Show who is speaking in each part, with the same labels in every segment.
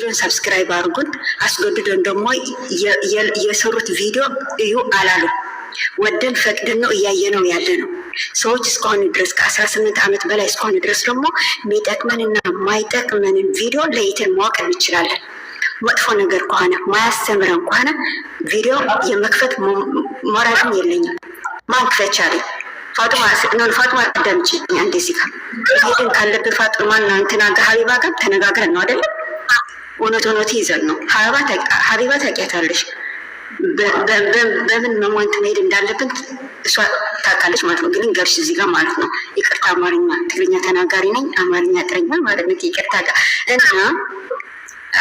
Speaker 1: አስገድዶን ሰብስክራይብ አድርጉን፣ አስገድዶን ደግሞ የሰሩት ቪዲዮ እዩ አላሉ። ወደን ፈቅደን ነው እያየነው ያለ ነው። ሰዎች እስከሆነ ድረስ ከ18 ዓመት በላይ እስከሆነ ድረስ ደግሞ የሚጠቅመንና ማይጠቅመንን ቪዲዮ ለይተን ማወቅ እንችላለን። መጥፎ ነገር ከሆነ ማያስተምረን ከሆነ ቪዲዮ የመክፈት ሞራልም የለኝም። ማን ክፈቻለኝ? ፋጡማ አዳምጪ። እንደዚህ ሄድን ካለብን ፋጡማና እንትና ሀቢባ ጋር ተነጋግረን ነው አይደለም? እውነት ይዘን ነው። ሀቢባ ታውቂያታለሽ። በምን መሟንት መሄድ እንዳለብን እሷ ታውቃለች ማለት ነው። ግን ገርሽ እዚህ ጋር ማለት ነው። ይቅርታ አማርኛ ትግርኛ ተናጋሪ ነኝ፣ አማርኛ ጥረኛ ማለት ነው። ይቅርታ ጋር እና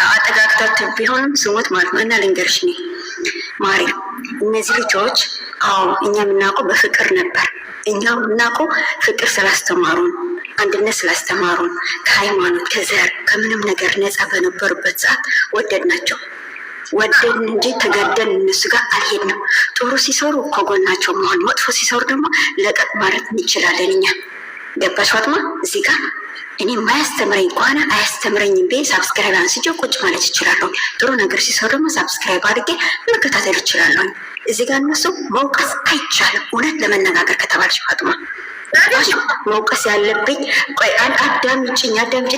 Speaker 1: አጠጋግታት ቢሆንም ስሞት ማለት ነው። እና ልንገርሽ እኔ ማሪ እነዚህ ልጆች እኛ የምናውቀው በፍቅር ነበር። እኛ የምናውቀው ፍቅር ስላስተማሩን፣ አንድነት ስላስተማሩን፣ ከሃይማኖት ከዘር ከምንም ነገር ነፃ በነበሩበት ሰዓት ወደድናቸው። ወደን እንጂ ተገደን እነሱ ጋር አልሄድንም። ጥሩ ሲሰሩ ከጎናቸው መሆን፣ መጥፎ ሲሰሩ ደግሞ ለቀቅ ማለት እንችላለን። እኛ ገባሽ ፋጡማ? እዚህ ጋር እኔ ማያስተምረኝ ከሆነ አያስተምረኝም ቤ ሳብስክራይብ አንስቼ ቁጭ ማለት ይችላለሁ። ጥሩ ነገር ሲሰሩ ደግሞ ሳብስክራይብ አድርጌ መከታተል ይችላለሁ። እዚህ ጋር እነሱ መውቀስ አይቻልም። እውነት ለመነጋገር ከተባለች ፋጡማ መውቀስ ያለብኝ ቆይ አዳምጪኝ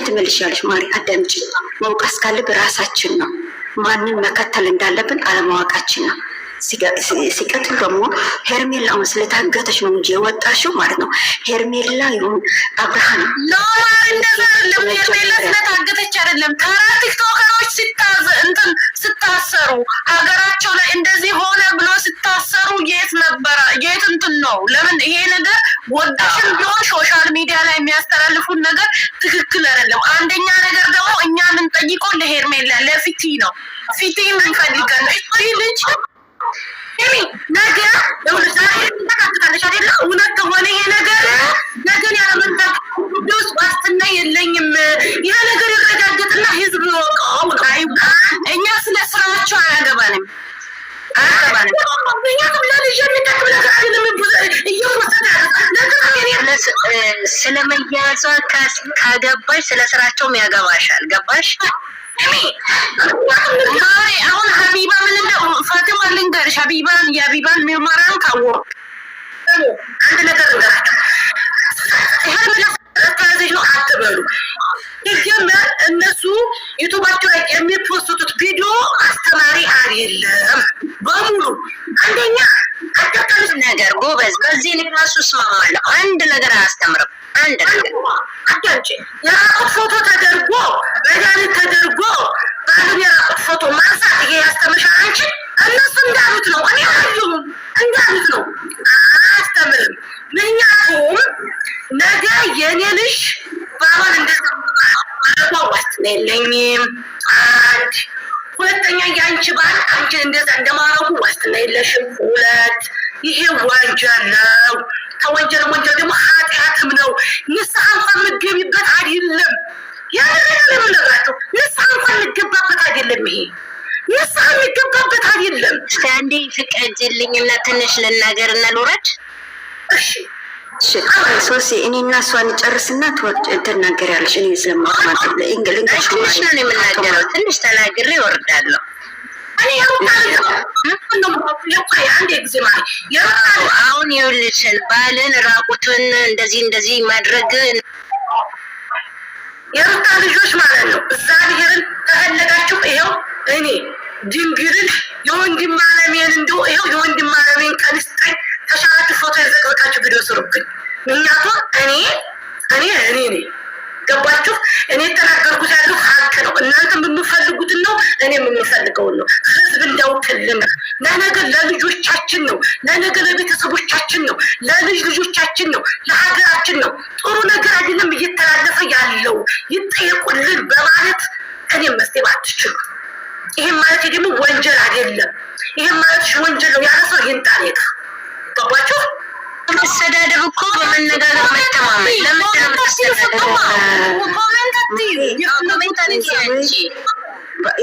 Speaker 1: ትመልሻለሽ ማሪ አዳምጪኝ። መውቀስ ካለብን ራሳችን ነው። ማንን መከተል እንዳለብን አለማወቃችን ነው። ሲቀጥል ደግሞ ሄርሜላ አሁን ስለታገተች ነው እንጂ የወጣሽው ማለት ነው። ሄርሜላ ይሁን አብርሃም
Speaker 2: እንደዛ አይደለም። ሄርሜላ ስለታገተች አይደለም። ተራ ቲክቶከሮች ስታሰሩ ሀገራቸው ላይ እንደዚህ ሆነ ብሎ ስታሰሩ የት ነበረ? የት እንትን ነው? ለምን ይሄ ነገር ወዳሽም ቢሆን ሶሻል ሚዲያ ላይ የሚያስተላልፉን ነገር ትክክል አይደለም። አንደኛ ነገር ደግሞ እኛ የምንጠይቀው ለሄርሜላ ለፊቲ ነው። ፊቲ የምንፈልገን እቺ ልጅ ነገ ታካትታለች አይደለ? እውነት ከሆነ ይሄ ነገር ነገን ያለመንጠቅ ውስጥ ዋስትና የለኝም። ይሄ ነገር ይረጋገጥና ህዝብ ይወቀው። እኛ ስለ ስራቸው አያገባንም። ስለመያዟ ካገባሽ ስለ ስራቸውም ያገባሻል። ገባሽ? አሁን ሀቢባ ምን ፋቲማ ልንገርሽ፣ የሀቢባን ሚማራን ካወ አንድ ነገር እንዳቸው ይህ ነው አትበሉ። ሲጀመር እነሱ ዩቱባቸው ላይ የሚፖስቱት ቪዲዮ አስተማሪ አይደለም በሙሉ። አንደኛ አዳምጪ ነገር ጎበዝ፣ በዚህ ራሱ እስማማለሁ። አንድ ነገር አያስተምርም። አንድ ነገር አዳምጪ። የራቁት ፎቶ ተደርጎ መድኃኒት ተደርጎ ባሉን የራቁት ፎቶ ማንሳት ይሄ ያስተምርሻል አንቺ? እነሱ እንዳሉት ነው። እኔ አልዩም እንዳሉት ነው። አያስተምርም። ምክንያቱም ነገ የኔ ልጅ ባባን እንደማዋስት የለኝም። አንድ ሁለተኛ የአንቺ ባል አንቺን እንደዛ እንደማረጉ ዋስትና የለሽም። ሁለት ይሄ ወንጀል ነው። ከወንጀል ደግሞ ኃጢአትም ነው። ንስሐ እንኳን የምትገቢበት አይደለም። ያለነገራቸው ንስሐ እንኳን የምትገባበት አይደለም። ይሄ ንስሐ የሚገባበት አይደለም።
Speaker 3: እስኪ አንዴ ፍቀጅልኝና ትንሽ ልናገርና ልውረድ።
Speaker 2: እሺ
Speaker 1: ሶሲ እኔ እና እሷን ጨርስና ትናገሪያለሽ። እኔ ስለማማት ለእንግሊዝ
Speaker 3: ትንሽ ነው የምናገረው። ትንሽ ተናግሬ እወርዳለሁ። አሁን ይኸውልሽ ባልን ራቁቱን እንደዚህ ማድረግ
Speaker 2: የሩታ ልጆች ማለት ነው። እግዚአብሔርን ከፈለጋችሁ ይኸው እኔ ድንግልን የወንድም አለሜን እንደው ይኸው የወንድም አለሜን ቀንስጠኝ ተሻላችሁ ፎቶ የዘቀበቃችሁ ቪዲዮ ስሩብኝ። ምክንያቱም እኔ ነኝ። ገባችሁ? እኔ የተናገርኩት ያለው ሀቅ ነው። እናንተም የምፈልጉትን ነው፣ እኔም የምፈልገውን ነው። ህዝብ እንዳውቅልን ለነገ ለልጆቻችን ነው፣ ለነገ ለቤተሰቦቻችን ነው፣ ለልጅ ልጆቻችን ነው፣ ለሀገራችን ነው። ጥሩ ነገር አይደለም እየተላለፈ ያለው ይጠየቁልን በማለት እኔም መስቴም አትችሉ። ይህም ማለት ደግሞ ወንጀል አይደለም። ይህም ማለት ወንጀል ነው። ያለ ሰው ይህን ጣኔታ ገባችሁ?
Speaker 3: መሰዳደብ እኮ በመነጋገር መተማመን። ለምንድን ነው የምትሰዳደበው?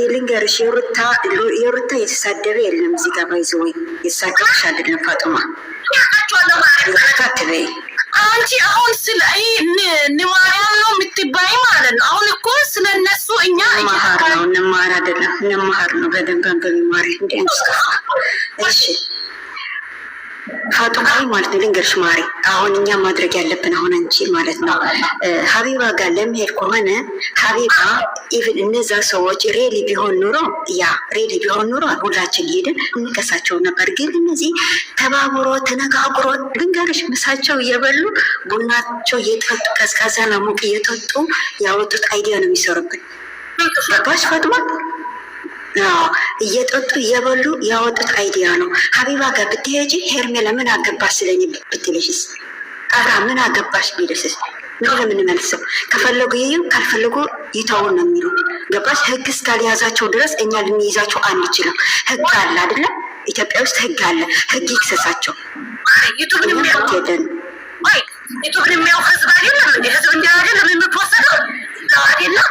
Speaker 1: ልንገርሽ የሩታ የተሳደበ የለም እዚህ ጋር ባይዘወይ የተሳደበሽ አይደለም ፋጡማ ካትበይ
Speaker 2: አንቺ አሁን ስለ ንማርያም ነው የምትባይ ማለት ነው። አሁን እኮ ስለነሱ እኛ
Speaker 1: እንማር ነው በደንብ በሚማር እንደ አንስከፋ እሺ ፋጡማ ማለት ነው። ልንገርሽ ማሪ አሁን እኛ ማድረግ ያለብን አሁን አንቺ ማለት ነው ሀቢባ ጋር ለመሄድ ከሆነ ሀቢባ ኢቭን እነዛ ሰዎች ሬሊ ቢሆን ኑሮ ሁላችን ሄደን እንከሳቸው ነበር። ግን እነዚህ ተባብሮ ተነጋግሮ ልንገርሽ ምሳቸው እየበሉ ቡናቸው እየጠጡ ቀዝቃዛና ሙቅ እየጠጡ ያወጡት አይዲያ ነው የሚሰሩብን። ገባሽ ፋጡማ? እየጠጡ እየበሉ ያወጡት አይዲያ ነው። ሀቢባ ጋር ብትሄጂ ሄርሜላ ምን አገባሽ ስለኝ ብትልሽስ፣ አብራ ምን አገባሽ ቢልሽስ ምን ለምንመልሰው? ከፈለጉ ይዩ ካልፈለጉ ይተውን ነው የሚሉ ገባሽ? ህግ እስካልያዛቸው ድረስ እኛ ልንይዛቸው አንችልም። ህግ አለ አይደለም? ኢትዮጵያ ውስጥ ህግ አለ። ህግ ይክሰሳቸው።
Speaker 2: ዩቱብን የሚያው ህዝብ አይደለም እንዴ? ህዝብ እንዲ አይደለም የምትወሰደው ነው አይደለም?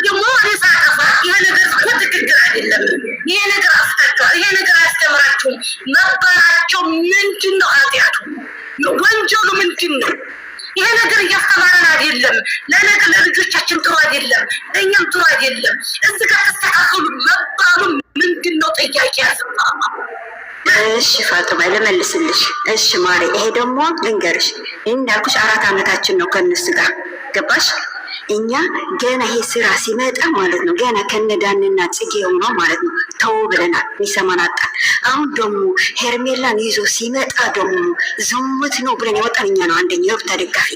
Speaker 2: ደግሞ ሳጠፋ ይሄ ነገር ትክክል አይደለም፣ ይሄ ነገር አፍታቸዋል፣ ይሄ ነገር አያስተምራቸውም መባላቸው ምንድን ነው? ኃጢአቱ ወንጀሉ ምንድን ነው? ይሄ ነገር እያስተማረን አይደለም። ለነገር ለልጆቻችን ጥሩ አይደለም፣ ለእኛም ጥሩ አይደለም። እዚህ ጋር ተስተካከሉ መባሉ ምንድን ነው? ጥያቄ ያስማ።
Speaker 1: እሺ ፋጡማ ልመልስልሽ። እሺ ማሪ ይሄ ደግሞ ልንገርሽ እንዳልኩሽ 4 ዓመታችን ነው ከነሱ ጋር ገባሽ? እኛ ገና ይሄ ስራ ሲመጣ ማለት ነው ገና ከነዳንና ጽጌ ሆኖ ማለት ነው ተው ብለናል። የሚሰማን አጣን። አሁን ደግሞ ሄርሜላን ይዞ ሲመጣ ደግሞ ዝሙት ነው ብለን የወጣን እኛ ነው። አንደኛ የሩታ ደጋፊ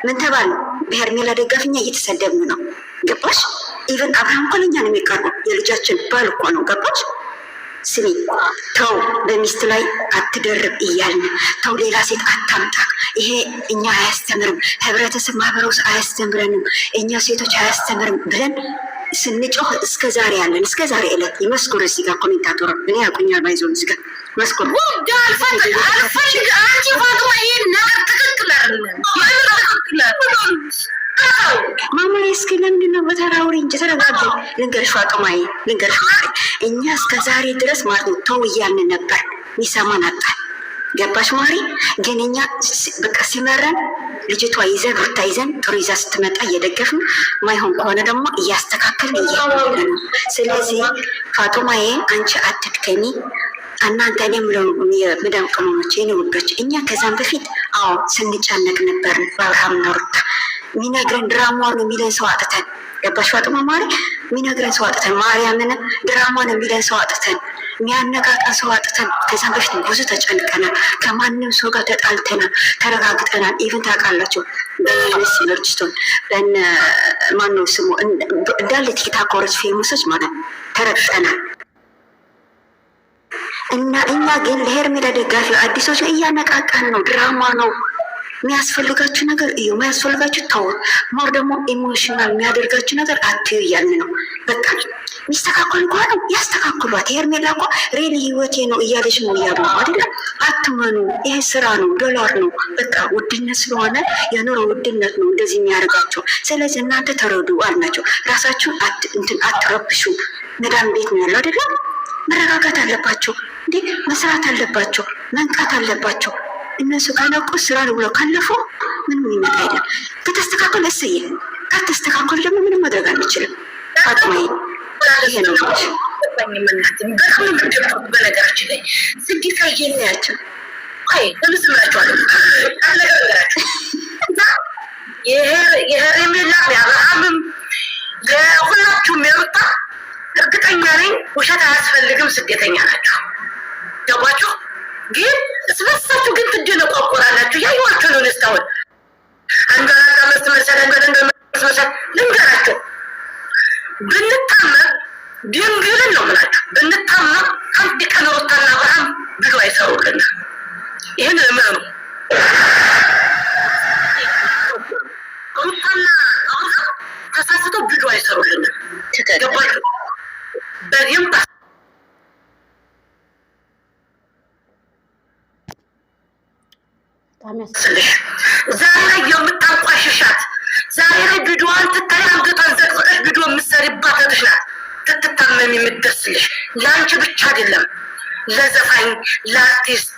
Speaker 1: ምን ተባል? በሄርሜላ ደጋፊኛ እየተሰደብን ነው ገባሽ? ኢቨን አብርሃም እኮ ለእኛ ነው የሚቀርበው። የልጃችን ባል እኮ ነው ገባሽ? ስሚ ተው፣ በሚስት ላይ አትደርብ እያልን ተው፣ ሌላ ሴት አታምጣ፣ ይሄ እኛ አያስተምርም፣ ህብረተሰብ ማህበረሰብ አያስተምረንም፣ እኛ ሴቶች አያስተምርም ብለን ስንጮህ እስከ ዛሬ ያለን እስከ ዛሬ ዕለት ይመስኩር። እዚህ ጋር ኮሜንታቶር እኔ ያቁኛል ባይዞን እዚህ ጋር መስኩር።
Speaker 2: አንቺ ፋጡማ ይሄን ነገር ትክክል አይደለም።
Speaker 1: ማማ እስኪ ለምንድን ነው በተራውሪ እንጂ ተረጋጊ። ልንገርሽ ፋጡማዬ ልንገርሽ እኛ እስከ ዛሬ ድረስ ማለት ነው ተው እያልን ነበር፣ ሚሰማን አጣን ገባሽ ማሪ? ግን እኛ በቃ ሲመረን ልጅቷ ይዘን ሩታ ይዘን ጥሩ ይዛ ስትመጣ እየደገፍን ማይሆን ከሆነ ደግሞ እያስተካከልን እያለ ነው። ስለዚህ ፋጡማዬ አንቺ አትድከሚ። እናንተ እኔ የምለው የምዳም ቅመሞች የኔ ውዶች እኛ ከዛም በፊት ስንጨነቅ ነበር በአብርሃም እና ሩታ ሚነግረን ድራማ ነው የሚለን ሰው አጥተን ገባሽ ፋጡማ ማሪ? ሚነግረን ሰው አጥተን ማርያምን ድራማ ነው የሚለን ሰው አጥተን የሚያነቃቃን ሰው አጥተን ከዛም በፊት ብዙ ተጨንቀናል። ከማንም ሰው ጋር ተጣልተናል፣ ተረጋግጠናል። ኢቭን ታውቃላችሁ በነስ መርጅስቶን በነ ማነው ስሙ እንዳለ ቲክታኮሮች ፌመሶች ማለት ተረግጠናል። እና እኛ ግን ለሄርሜላ ደጋፊ አዲሶች እያነቃቃን ነው። ድራማ ነው የሚያስፈልጋችሁ ነገር እዩ፣ የሚያስፈልጋችሁ ተውት። ሞር ደግሞ ኢሞሽናል የሚያደርጋችሁ ነገር አትዩ እያልን ነው። በቃ ሚስተካከል ከሆነ ያስተካክሏት። ሄርሜላ እኮ ሬሊ ህይወቴ ነው እያለች ነው እያሉ ነው አይደለም። አትመኑ፣ ይሄ ስራ ነው፣ ዶላር ነው። በቃ ውድነት ስለሆነ የኑሮ ውድነት ነው እንደዚህ የሚያደርጋቸው። ስለዚህ እናንተ ተረዱ አልናቸው። ራሳችሁን አትረብሹ። መዳም ቤት ነው ያለው አይደለም። መረጋጋት አለባቸው እንዴ፣ መስራት አለባቸው፣ መንቃት አለባቸው። እነሱ ካነቁ ስራ ነው ብለው ካለፉ ምንም ይመጣ አይደለም። ከተስተካከለ እሰየ፣ ካልተስተካከለ ደግሞ ምንም ማድረግ አንችልም። ፋጡማዬ ይሄ ነው
Speaker 2: በነገራችን ላይ ስደት ላይ የሚያቸው ለምስምላቸዋል ነገራቸው የሄርሜላ የአብርሃምም የሁላችሁም የሩታ እርግጠኛ ነኝ ውሸት አያስፈልግም። ስደተኛ ናቸው ገባችሁ? ግን እስበሳችሁ ግን ትደነቋቆራላችሁ። ያዩዋቸው ነው ነስታውን አንጋራ መስመሰል መስመሰል ልንገራቸው። ብንታመም ድንግልን ነው ምላችሁ። ብንታመም አንድ ቀን ሩታና አብርሃም ብሎ አይሰሩልና ይህን እመኑ። ሩታና አብርሃም ተሳስተው ብሎ አይሰሩልና ገባችሁ? በደንብ ዛሬ ላይ የምታንቋሽሻት ዛሬ ላይ ቪዲዮዋን ትታይ አንገቷን ዘቅዝቀሽ ቪዲዮ የምትሰሪባት እህትሽ ናት ትትታመም የምትደርስልሽ። ለአንቺ ብቻ አይደለም ለዘፋኝ፣ ለአርቲስት፣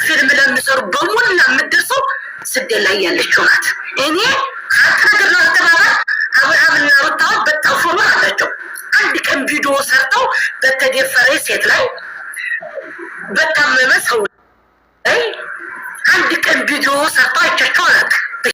Speaker 2: ፊልም ለሚሰሩ በሙሉ የምትደርሰው ስደት ላይ ያለችው ናት። እኔ ከአንተ ነገር ነው ተባባ አብርሃምና ሩታውን በተደፈረ ሴት ላይ በታመመ ሰው ላይ አንድ ቀን ቪዲዮ ሰርቶ አይቻቸው አላውቅም።